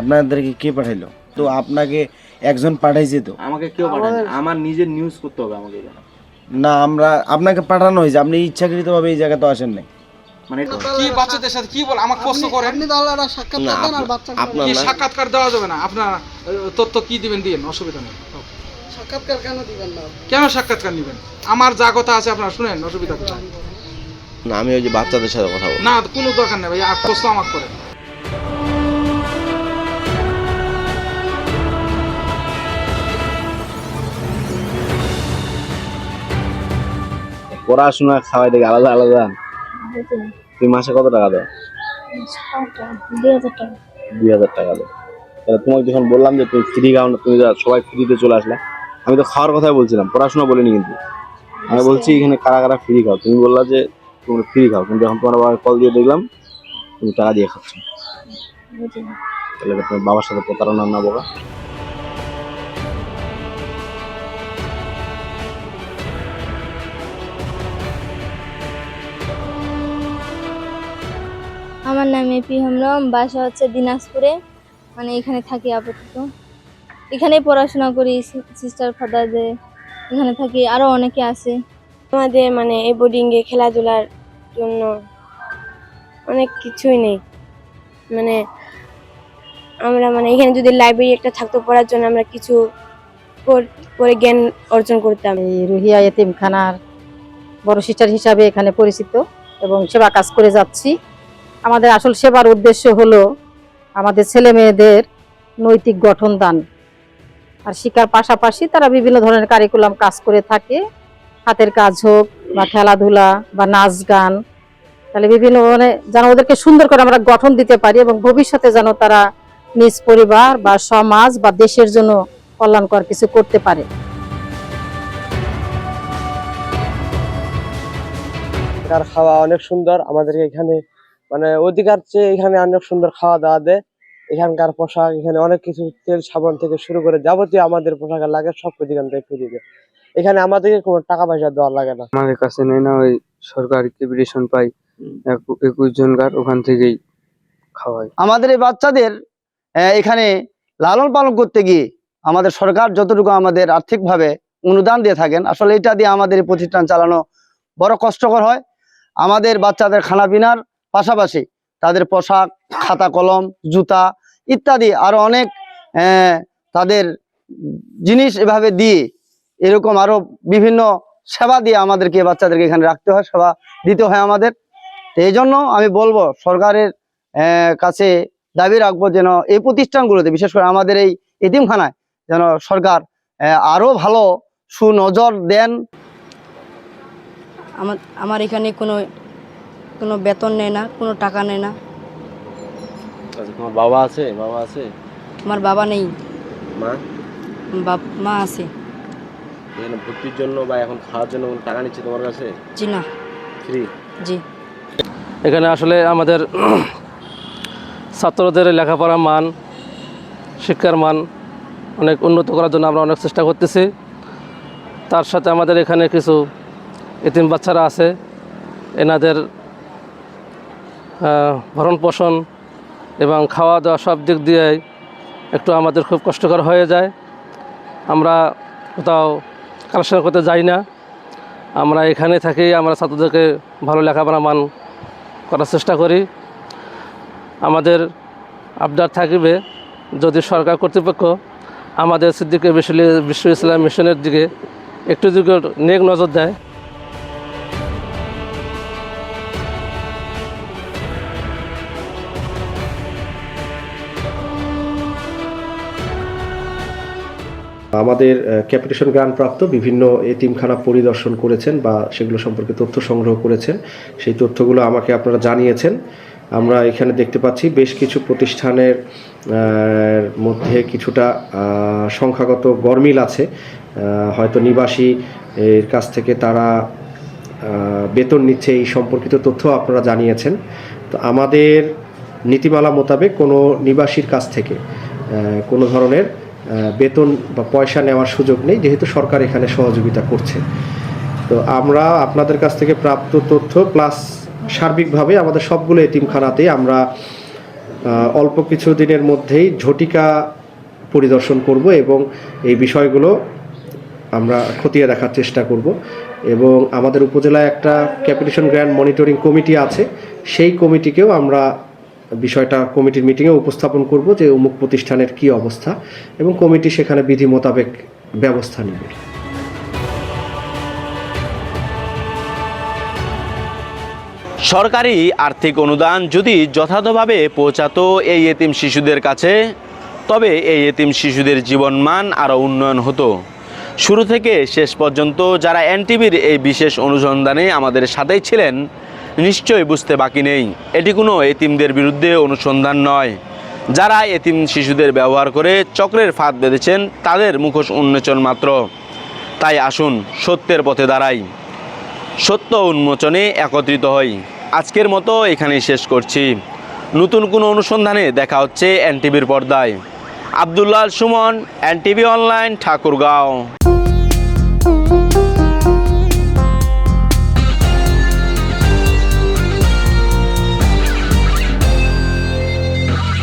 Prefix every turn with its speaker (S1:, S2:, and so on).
S1: আপনাদেরকে কে পাঠাইলো? তো আপনাকে একজন পাঠাইছে তো।
S2: আমাকে কেউ পাঠায়নি, আমার নিজের নিউজ করতে হবে আমাকে এখানে।
S1: না, আমরা আপনাকে পাঠানো হয়েছে, আপনি ইচ্ছাকৃতভাবে এই জায়গায় তো আসেন নাই।
S2: মানে
S3: কি বাচ্চাদের সাথে কি বল আমাকে প্রশ্ন করেন?
S4: আপনি তাহলে একটা সাক্ষাৎকার দেন আর বাচ্চা
S3: কি সাক্ষাৎকার দেওয়া যাবে না? আপনার তথ্য কি দিবেন দিন, অসুবিধা নেই।
S4: সাক্ষাৎকার কেন দিবেন না?
S3: কেন সাক্ষাৎকার নেবেন? আমার যা কথা আছে আপনারা শুনেন, অসুবিধা কোথায়?
S5: না, আমি ওই যে বাচ্চাদের সাথে কথা বলবো।
S3: না, কোনো দরকার নেই ভাই, আর প্রশ্ন আমাকে করেন।
S5: পড়াশোনা খাওয়াই দেখে আলাদা আলাদা। তুই মাসে কত টাকা দাও? 2,000 টাকা দাও। তাহলে তোমাকে যখন বললাম যে তুমি ফ্রি খাও না, তুমি সবাই ফ্রিতে চলে আসলে, আমি তো খাওয়ার কথাই বলছিলাম, পড়াশোনা বলিনি। কিন্তু আমি বলছি এখানে কারা কারা ফ্রি খাও, তুমি বললা যে তুমি ফ্রি খাও, কিন্তু যখন তোমার বাবার কল দিয়ে দেখলাম তুমি টাকা দিয়ে খাচ্ছ, তাহলে তোমার বাবার সাথে প্রতারণা না বলা?
S6: আমার নাম এপি হেমব্রম, বাসা হচ্ছে দিনাজপুরে, মানে এখানে থাকি আপাতত। এখানেই পড়াশোনা করি, সিস্টার ফাদারদের এখানে থাকি, আরো অনেকে আছে।
S7: আমাদের মানে এই বোর্ডিংয়ে খেলাধুলার জন্য অনেক কিছুই নেই। মানে আমরা মানে এখানে যদি লাইব্রেরি একটা থাকতো পড়ার জন্য, আমরা কিছু পরে জ্ঞান অর্জন করতাম।
S8: এই রুহিয়া এতিমখানার বড় সিস্টার হিসাবে এখানে পরিচিত এবং সেবা কাজ করে যাচ্ছি। আমাদের আসল সেবার উদ্দেশ্য হলো আমাদের ছেলে মেয়েদের নৈতিক গঠন দান আর শিক্ষার পাশাপাশি তারা বিভিন্ন ধরনের কারিকুলাম কাজ করে থাকে, হাতের কাজ হোক বা খেলাধুলা বা নাচ গান, তাহলে বিভিন্ন মানে যেন ওদেরকে সুন্দর করে আমরা গঠন দিতে পারি এবং ভবিষ্যতে যেন তারা নিজ পরিবার বা সমাজ বা দেশের জন্য কল্যাণকর কিছু করতে পারে।
S9: এখানকার খাওয়া অনেক সুন্দর, আমাদেরকে এখানে মানে অধিকার চেয়ে এখানে অনেক সুন্দর খাওয়া দাওয়া দেয়। এখানকার পোশাক, এখানে অনেক কিছু তেল সাবান থেকে শুরু করে যাবতীয় আমাদের পোশাকের লাগে সব এখান থেকে ফিরিয়ে দেয়। এখানে আমাদেরকে কোনো টাকা পয়সা দেওয়া লাগে না।
S10: আমাদের কাছে নেই না, ওই সরকারি ক্যাপিটেশন পাই 21 জনকার, ওখান থেকেই খাওয়াই।
S11: আমাদের এই বাচ্চাদের এখানে লালন পালন করতে গিয়ে আমাদের সরকার যতটুকু আমাদের আর্থিকভাবে অনুদান দিয়ে থাকেন, আসলে এটা দিয়ে আমাদের এই প্রতিষ্ঠান চালানো বড় কষ্টকর হয়। আমাদের বাচ্চাদের খানাপিনার পাশাপাশি তাদের পোশাক, খাতা কলম, জুতা ইত্যাদি আরো অনেক তাদের জিনিস এভাবে দিয়ে এরকম আরো বিভিন্ন সেবা দিয়ে আমাদেরকে বাচ্চাদেরকে এখানে রাখতে হয়, সেবা দিতে হয় আমাদের। তো এই জন্য আমি বলবো সরকারের কাছে দাবি রাখবো যেন এই প্রতিষ্ঠানগুলোতে, বিশেষ করে আমাদের এই এতিমখানায় যেন সরকার আরো ভালো সুনজর দেন।
S8: আমার এখানে কোনো বেতন নেয় না, কোনো টাকা নেয় না।
S5: তোমার বাবা আছে? বাবা আছে?
S8: আমার বাবা নেই,
S5: মা?
S8: মা আছে।
S5: এখানে ভর্তির জন্য বা এখন খাওয়ার জন্য কোনো টাকা নিচ্ছে তোমার কাছে?
S8: জি না,
S5: ফ্রি?
S8: জি।
S10: এখানে আসলে আমাদের ছাত্রদের লেখাপড়ার মান, শিক্ষার মান অনেক উন্নত করার জন্য আমরা অনেক চেষ্টা করতেছি। তার সাথে আমাদের এখানে কিছু এতিম বাচ্চারা আছে, এনাদের ভরণ পোষণ এবং খাওয়া দাওয়া সব দিক দিয়ে একটু আমাদের খুব কষ্টকর হয়ে যায়। আমরা কোথাও কালেকশন করতে যাই না, আমরা এখানে থাকি। আমরা ছাত্রদেরকে ভালো লেখাপড়া মান করার চেষ্টা করি। আমাদের আবদার থাকবে যদি সরকার কর্তৃপক্ষ আমাদের সিদ্দিকী বিশ্ব ইসলাম মিশনের দিকে একটু যদি নেক নজর দেয়।
S12: আমাদের ক্যাপিটেশন গ্রান্ট প্রাপ্ত বিভিন্ন এতিমখানা পরিদর্শন করেছেন বা সেগুলো সম্পর্কে তথ্য সংগ্রহ করেছেন, সেই তথ্যগুলো আমাকে আপনারা জানিয়েছেন। আমরা এখানে দেখতে পাচ্ছি বেশ কিছু প্রতিষ্ঠানের মধ্যে কিছুটা সংখ্যাগত গরমিল আছে। হয়তো নিবাসী এর কাছ থেকে তারা বেতন নিচ্ছে, এই সম্পর্কিত তথ্য আপনারা জানিয়েছেন। তো আমাদের নীতিমালা মোতাবেক কোনো নিবাসীর কাছ থেকে কোনো ধরনের বেতন বা পয়সা নেওয়ার সুযোগ নেই, যেহেতু সরকার এখানে সহযোগিতা করছে। তো আমরা আপনাদের কাছ থেকে প্রাপ্ত তথ্য প্লাস সার্বিকভাবে আমাদের সবগুলো এতিমখানাতেই আমরা অল্প কিছু দিনের মধ্যেই ঝটিকা পরিদর্শন করব এবং এই বিষয়গুলো আমরা খতিয়ে দেখার চেষ্টা করব এবং আমাদের উপজেলায় একটা ক্যাপিটেশন গ্র্যান্ট মনিটরিং কমিটি আছে, সেই কমিটিকেও আমরা বিষয়টা কমিটির মিটিংয়ে উপস্থাপন করব যে অমুক প্রতিষ্ঠানের কী অবস্থা, এবং কমিটি সেখানে বিধি মোতাবেক ব্যবস্থা নেবে।
S5: সরকারি আর্থিক অনুদান যদি যথাযথভাবে পৌঁছাতো এই এতিম শিশুদের কাছে, তবে এই এতিম শিশুদের জীবনমান আরও উন্নয়ন হতো। শুরু থেকে শেষ পর্যন্ত যারা এনটিভির এই বিশেষ অনুসন্ধানে আমাদের সাথেই ছিলেন, নিশ্চয়ই বুঝতে বাকি নেই এটি কোনো এতিমদের বিরুদ্ধে অনুসন্ধান নয়। যারা এতিম শিশুদের ব্যবহার করে চক্রের ফাঁদ বেঁধেছেন তাদের মুখোশ উন্মোচন মাত্র। তাই আসুন সত্যের পথে দাঁড়াই, সত্য উন্মোচনে একত্রিত হই। আজকের মতো এখানেই শেষ করছি। নতুন কোনো অনুসন্ধানে দেখা হচ্ছে এনটিভির পর্দায়। Abdullah Suman, NTV online, Thakurgaon.